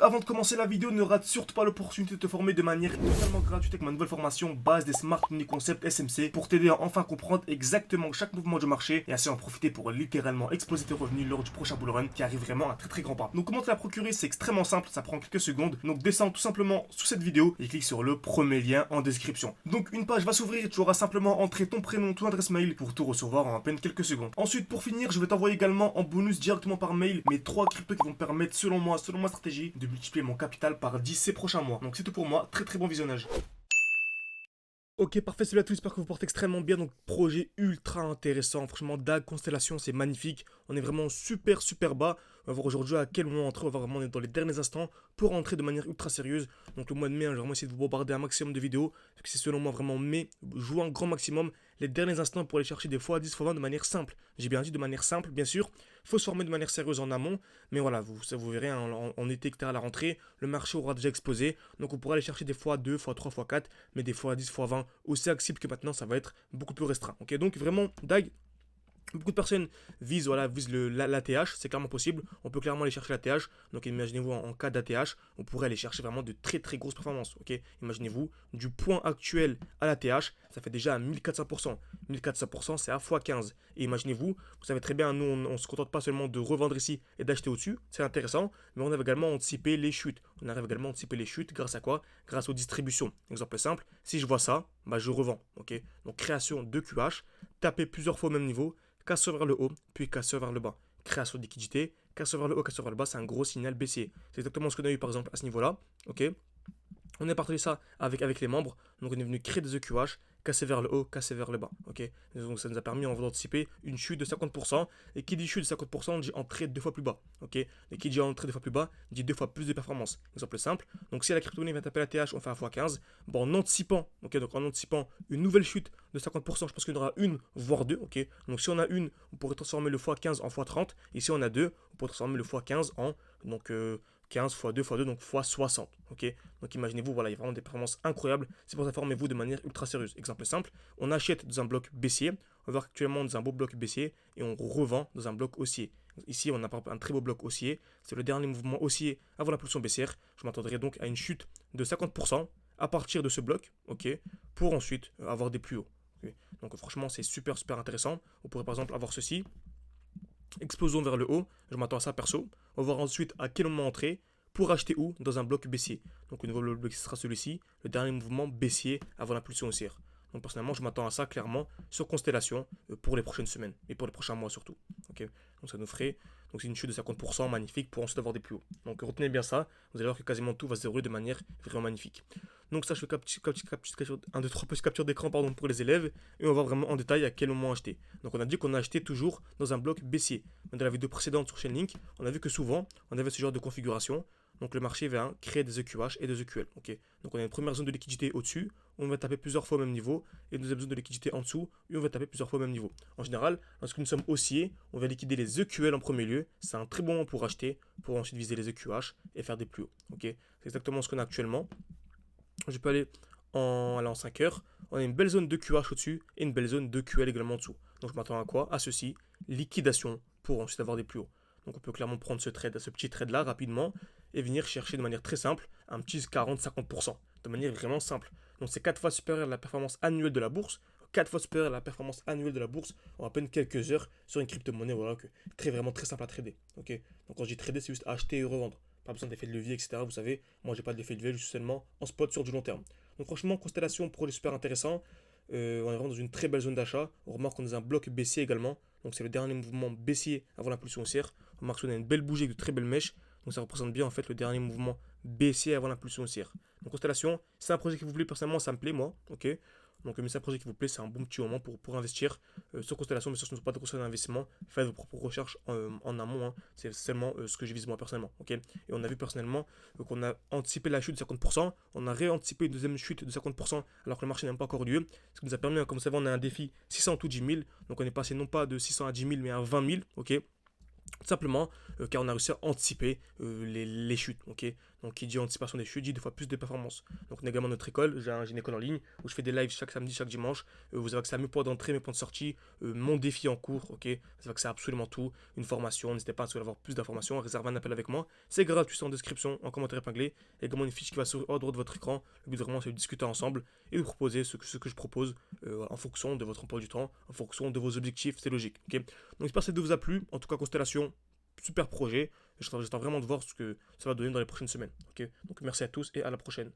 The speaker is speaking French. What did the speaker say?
avant de commencer la vidéo, ne rate surtout pas l'opportunité de te former de manière totalement gratuite avec ma nouvelle formation base des Smart Money Concept SMC pour t'aider à enfin comprendre exactement chaque mouvement du marché et ainsi en profiter pour littéralement exploser tes revenus lors du prochain bull run qui arrive vraiment à très grand pas. Donc comment te la procurer, c'est extrêmement simple, ça prend quelques secondes. Donc descends tout simplement sous cette vidéo et clique sur le premier lien en description. Donc une page va s'ouvrir et tu auras simplement entré ton prénom, ton adresse mail pour tout recevoir en à peine quelques secondes. Ensuite pour finir, je vais t'envoyer également en bonus directement par mail mes 3 cryptos qui vont me permettre selon moi, selon ma stratégie, de multiplier mon capital par 10 ces prochains mois. Donc c'est tout pour moi, très bon visionnage. Ok, parfait, salut à tous, j'espère que vous portez extrêmement bien. Donc, projet ultra intéressant. Franchement, DAG, Constellation, c'est magnifique. On est vraiment super bas. On va voir aujourd'hui à quel moment entrer. On va vraiment être dans les derniers instants pour entrer de manière ultra sérieuse. Donc, le mois de mai, je vais vraiment essayer de vous bombarder un maximum de vidéos. Parce que c'est selon moi vraiment mai. Jouer un grand maximum. Les derniers instants pour aller chercher des fois 10 fois 20 de manière simple. J'ai bien dit de manière simple, bien sûr. Il faut se former de manière sérieuse en amont. Mais voilà, vous verrez, en été, etc. à la rentrée, le marché aura déjà explosé. Donc, on pourra aller chercher des fois 2, fois 3, fois 4. Mais des fois 10, fois 20 aussi accessible que maintenant, ça va être beaucoup plus restreint. Ok, donc vraiment, DAG, beaucoup de personnes visent l'ATH, c'est clairement possible. On peut clairement aller chercher l'ATH. Donc imaginez-vous en cas d'ATH, on pourrait aller chercher vraiment de très grosses performances. Ok, imaginez-vous du point actuel à l'ATH, ça fait déjà à 1400%. 1400%, c'est à x15. Et imaginez-vous, vous savez très bien, nous on ne se contente pas seulement de revendre ici et d'acheter au-dessus, c'est intéressant, mais on a également anticipé les chutes. On arrive également à anticiper les chutes grâce à quoi? Grâce aux distributions. Exemple simple, si je vois ça, bah je revends. Ok, donc création de QH, taper plusieurs fois au même niveau, cassure vers le haut, puis cassure vers le bas. Création de liquidité, cassure vers le haut, cassure vers le bas, c'est un gros signal baissier. C'est exactement ce qu'on a eu par exemple à ce niveau-là. Ok, on a partagé ça avec les membres. Donc on est venu créer des EQH, casser vers le haut, casser vers le bas. Ok, donc ça nous a permis d'anticiper une chute de 50%. Et qui dit chute de 50%, on dit entrée 2 fois plus bas. Ok, et qui dit entrée 2 fois plus bas, dit 2 fois plus de performance. Exemple simple. Donc si la crypto-monnaie vient taper la TH, on fait un x15. Bon, en anticipant, ok, donc en anticipant une nouvelle chute de 50%, je pense qu'il y en aura une, voire deux. Ok, donc si on a une, on pourrait transformer le x15 en x30. Et si on a deux, on pourrait transformer le x15 en 15 x 2 x 2, donc x 60. Ok, donc imaginez-vous, voilà, il y a vraiment des performances incroyables. C'est pour ça, formez-vous de manière ultra sérieuse. Exemple simple, on achète dans un bloc baissier, on va voir actuellement dans un beau bloc baissier et on revend dans un bloc haussier. Ici, on a un très beau bloc haussier. C'est le dernier mouvement haussier avant la pulsion baissière. Je m'attendrai donc à une chute de 50% à partir de ce bloc, ok, pour ensuite avoir des plus hauts. Okay. Donc franchement, c'est super intéressant. On pourrait par exemple avoir ceci. Explosons vers le haut, je m'attends à ça perso. On va voir ensuite à quel moment entrer pour acheter où dans un bloc baissier. Donc au niveau du bloc, ce sera celui-ci, le dernier mouvement baissier avant l'impulsion haussière. Donc personnellement, je m'attends à ça clairement sur Constellation pour les prochaines semaines et pour les prochains mois surtout. Okay, donc ça nous ferait, donc c'est une chute de 50% magnifique pour ensuite avoir des plus hauts. Donc retenez bien ça, vous allez voir que quasiment tout va se dérouler de manière vraiment magnifique. Donc ça, je fais un, deux, trois petites captures d'écran pour les élèves et on va voir vraiment en détail à quel moment acheter. Donc on a dit qu'on a acheté toujours dans un bloc baissier. Dans la vidéo précédente sur Chainlink, on a vu que souvent on avait ce genre de configuration. Donc le marché va créer des EQH et des EQL. Okay, donc on a une première zone de liquidité au-dessus, on va taper plusieurs fois au même niveau, et une deuxième zone de liquidité en dessous, et on va taper plusieurs fois au même niveau. En général, lorsque nous sommes haussiers, on va liquider les EQL en premier lieu. C'est un très bon moment pour acheter, pour ensuite viser les EQH et faire des plus hauts. Okay, c'est exactement ce qu'on a actuellement. Je peux aller en 5 heures. On a une belle zone de QH au-dessus et une belle zone de QL également en dessous. Donc je m'attends à quoi? À ceci, liquidation pour ensuite avoir des plus hauts. Donc on peut clairement prendre ce petit trade là rapidement et venir chercher de manière très simple un petit 40-50%. De manière vraiment simple. Donc c'est 4 fois supérieur à la performance annuelle de la bourse. 4 fois supérieur à la performance annuelle de la bourse en à peine quelques heures sur une crypto-monnaie voilà, vraiment très simple à trader. Okay, donc quand je dis trader, c'est juste acheter et revendre. Pas besoin d'effet de levier, etc. Vous savez, moi j'ai pas d'effet de levier, je suis seulement en spot sur du long terme. Donc franchement, Constellation, projet super intéressant. On est vraiment dans une très belle zone d'achat. On remarque qu'on est dans un bloc baissier également. Donc c'est le dernier mouvement baissier avant l'impulsion haussière. On remarque qu'on a une belle bougie avec de très belles mèches. Donc ça représente bien en fait le dernier mouvement baissier avant l'impulsion haussière. Donc Constellation, c'est un projet qui vous plaît, personnellement ça me plaît moi. Ok. Donc mais c'est un projet qui vous plaît, c'est un bon petit moment pour investir sur Constellation, mais ce ne sont pas de conseils d'investissement. Faites vos propres recherches en amont. Hein. C'est seulement ce que je vise moi personnellement. Ok. Et on a vu personnellement qu'on a anticipé la chute de 50%, on a réanticipé une deuxième chute de 50% alors que le marché n'a pas encore lieu. Ce qui nous a permis, comme vous savez, on a un défi 600 ou 10 000. Donc on est passé non pas de 600 à 10 000 mais à 20 000. Ok. Tout simplement car on a réussi à anticiper les chutes, ok. Donc qui dit anticipation des chutes dit des fois plus de performances. Donc on a également notre école, j'ai une école en ligne où je fais des lives chaque samedi, chaque dimanche. Vous avez accès à mes points d'entrée, mes points de sortie, mon défi en cours, ok. Vous avez accès à absolument tout, une formation, n'hésitez pas à si vous voulez avoir plus d'informations, à réserver un appel avec moi. C'est gratuit, c'est en description, en commentaire épinglé. Et également une fiche qui va sur au droit de votre écran. Le but vraiment c'est de discuter ensemble et de vous proposer ce que je propose en fonction de votre emploi du temps, en fonction de vos objectifs, c'est logique, ok. Donc j'espère que ça vous a plu, en tout cas Constellation super projet. J'attends vraiment de voir ce que ça va donner dans les prochaines semaines. Ok, donc merci à tous et à la prochaine.